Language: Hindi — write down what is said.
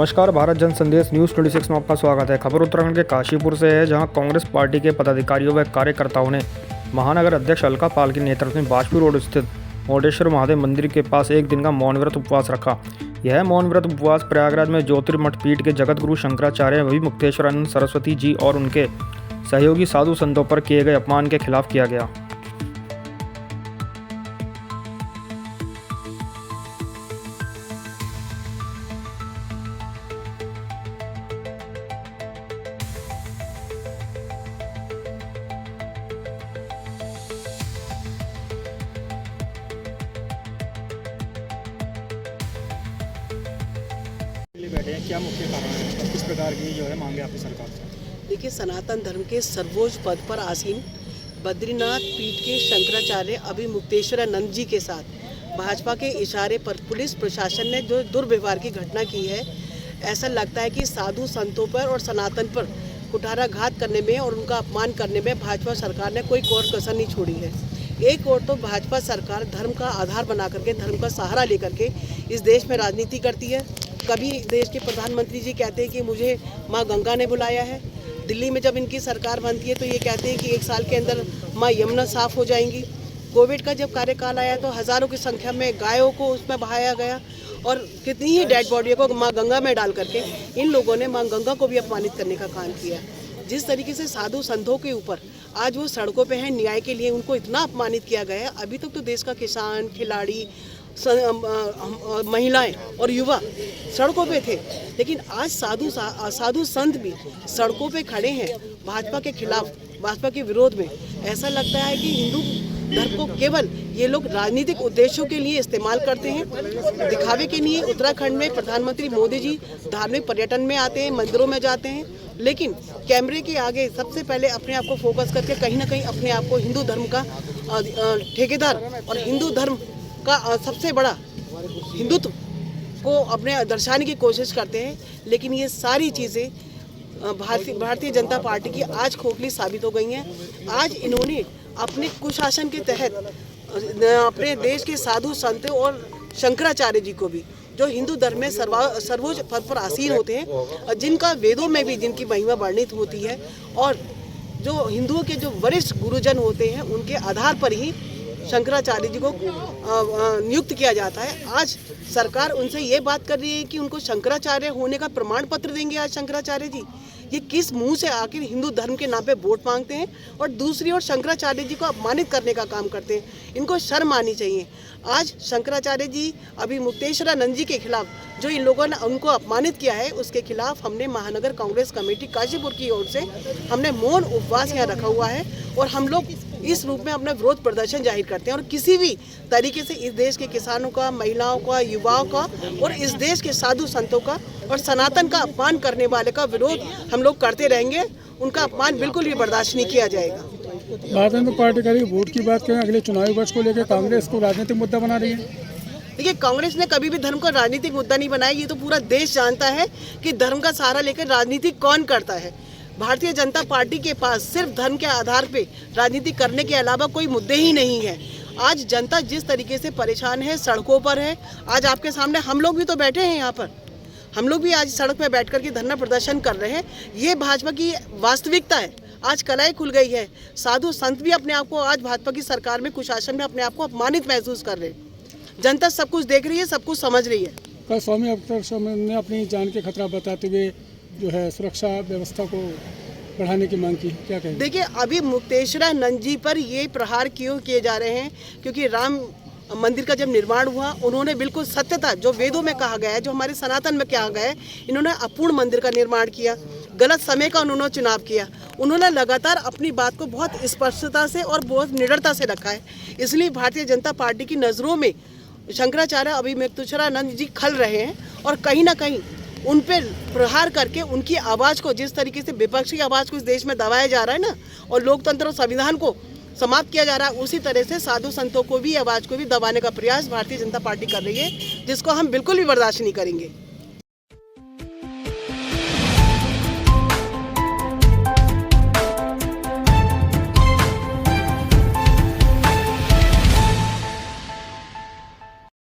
नमस्कार, भारत जन संदेश न्यूज़ 26 में आपका स्वागत है। खबर उत्तराखंड के काशीपुर से है, जहां कांग्रेस पार्टी के पदाधिकारियों व कार्यकर्ताओं ने महानगर अध्यक्ष अलका पाल के नेतृत्व में बाजपुर रोड स्थित मोटेश्वर महादेव मंदिर के पास एक दिन का मौन व्रत उपवास रखा। यह मौन व्रत उपवास प्रयागराज में ज्योतिर्मठ पीठ के जगत गुरु शंकराचार्य अभिमुक्तेश्वरानंद सरस्वती जी और उनके सहयोगी साधु संतों पर किए गए अपमान के खिलाफ किया गया। बैठे हैं, क्या मुख्य कारण है और किस प्रकार की जो है मांगे आपकी सरकार से? देखिए, सनातन धर्म के सर्वोच्च पद पर आसीन बद्रीनाथ पीठ के शंकराचार्य अभिमुक्तेश्वरानंद जी के साथ भाजपा के इशारे पर पुलिस प्रशासन ने जो दुर्व्यवहार की घटना की है, ऐसा लगता है कि साधु संतों पर और सनातन पर कुठाराघात करने में और उनका अपमान करने में भाजपा सरकार ने कोई कोर कसर नहीं छोड़ी है। एक और तो भाजपा सरकार धर्म का आधार बना करके, धर्म का सहारा लेकर के इस देश में राजनीति करती है। कभी देश के प्रधानमंत्री जी कहते हैं कि मुझे माँ गंगा ने बुलाया है। दिल्ली में जब इनकी सरकार बनती है तो ये कहते हैं कि 1 साल के अंदर माँ यमुना साफ हो जाएंगी। कोविड का जब कार्यकाल आया तो हज़ारों की संख्या में गायों को उसमें बहाया गया और कितनी ही डेड बॉडियों को माँ गंगा में डाल करके इन लोगों ने माँ गंगा को भी अपमानित करने का काम किया। जिस तरीके से साधु संतों के ऊपर आज वो सड़कों पे हैं न्याय के लिए, उनको इतना अपमानित किया गया है। अभी तक तो देश का किसान, खिलाड़ी, महिलाएं और युवा सड़कों पे थे, लेकिन आज साधु संत भी सड़कों पे खड़े हैं भाजपा के खिलाफ, भाजपा के विरोध में। ऐसा लगता है कि हिंदू धर्म को केवल ये लोग राजनीतिक उद्देश्यों के लिए इस्तेमाल करते हैं, दिखावे के लिए। उत्तराखंड में प्रधानमंत्री मोदी जी धार्मिक पर्यटन में आते हैं, मंदिरों में जाते हैं, लेकिन कैमरे के आगे सबसे पहले अपने आप को फोकस करके कहीं ना कहीं अपने आप को हिंदू धर्म का ठेकेदार और हिंदू धर्म का सबसे बड़ा हिंदुत्व को अपने दर्शाने की कोशिश करते हैं। लेकिन ये सारी चीज़ें भारतीय जनता पार्टी की आज खोखली साबित हो गई हैं। आज इन्होंने अपने कुशासन के तहत अपने देश के साधु संतों और शंकराचार्य जी को भी, जो हिंदू धर्म में सर्वोच्च पद पर आसीन होते हैं, जिनका वेदों में भी जिनकी महिमा वर्णित होती है, और जो हिंदुओं के जो वरिष्ठ गुरुजन होते हैं, उनके आधार पर ही शंकराचार्य जी को नियुक्त किया जाता है। आज सरकार उनसे ये बात कर रही है कि उनको शंकराचार्य होने का प्रमाण पत्र देंगे। आज शंकराचार्य जी ये किस मुंह से आखिर हिंदू धर्म के नाम पे वोट मांगते हैं और दूसरी ओर शंकराचार्य जी को अपमानित करने का काम करते हैं। इनको शर्म आनी चाहिए। आज शंकराचार्य जी अभिमुक्तेश्वरानंद जी के खिलाफ जो इन लोगों ने उनको अपमानित किया है, उसके खिलाफ हमने महानगर कांग्रेस कमेटी काशीपुर की ओर से हमने मौन उपवास यहाँ रखा हुआ है और हम लोग इस रूप में अपना विरोध प्रदर्शन जाहिर करते हैं। और किसी भी तरीके से इस देश के किसानों का, महिलाओं का, युवाओं का और इस देश के साधु संतों का और सनातन का अपमान करने वाले का विरोध हम लोग करते रहेंगे। उनका अपमान बिल्कुल भी बर्दाश्त नहीं किया जाएगा। भारतीय जनता पार्टी का वोट की बात करें, अगले चुनावी वर्ष को लेकर कांग्रेस को राजनीतिक मुद्दा बना रही है। देखिए, कांग्रेस ने कभी भी धर्म को राजनीतिक मुद्दा नहीं बनाया। ये तो पूरा देश जानता है कि धर्म का सहारा लेकर राजनीति कौन करता है। भारतीय जनता पार्टी के पास सिर्फ धर्म के आधार पे राजनीति करने के अलावा कोई मुद्दे ही नहीं है। आज जनता जिस तरीके से परेशान है, सड़कों पर है, आज आपके सामने हम लोग भी तो बैठे हैं यहाँ पर, हम लोग भी आज सड़क पर बैठ कर के धरना प्रदर्शन कर रहे हैं। ये भाजपा की वास्तविकता है। आज कलाई खुल गई है। साधु संत भी अपने आप को आज भाजपा की सरकार में, कुशासन में अपने आप को अपमानित महसूस कर रहे हैं। जनता सब कुछ देख रही है, सब कुछ समझ रही है। कल स्वामी अवतार स्वामी ने अपनी जान के खतरा बताते हुए जो है सुरक्षा व्यवस्था को बढ़ाने की मांग की, क्या कहें? देखिए, अभी मुक्तेश्वरानंद जी पर ये प्रहार क्यों किए जा रहे हैं? क्योंकि राम मंदिर का जब निर्माण हुआ, उन्होंने बिल्कुल सत्यता जो वेदों में कहा गया है, जो हमारे सनातन में कहा गया है, इन्होंने अपूर्ण मंदिर का निर्माण किया। गलत समय का उन्होंने चुनाव किया। उन्होंने लगातार अपनी बात को बहुत स्पष्टता से और बहुत निडरता से रखा है। इसलिए भारतीय जनता पार्टी की नज़रों में शंकराचार्य अभिमुक्तेश्वरानंद जी खल रहे हैं और कहीं ना कहीं उन पर प्रहार करके उनकी आवाज़ को, जिस तरीके से विपक्षी आवाज़ को इस देश में दबाया जा रहा है ना, और लोकतंत्र और संविधान को समाप्त किया जा रहा है, उसी तरह से साधु संतों को भी, आवाज़ को भी दबाने का प्रयास भारतीय जनता पार्टी कर रही है, जिसको हम बिल्कुल भी बर्दाश्त नहीं करेंगे।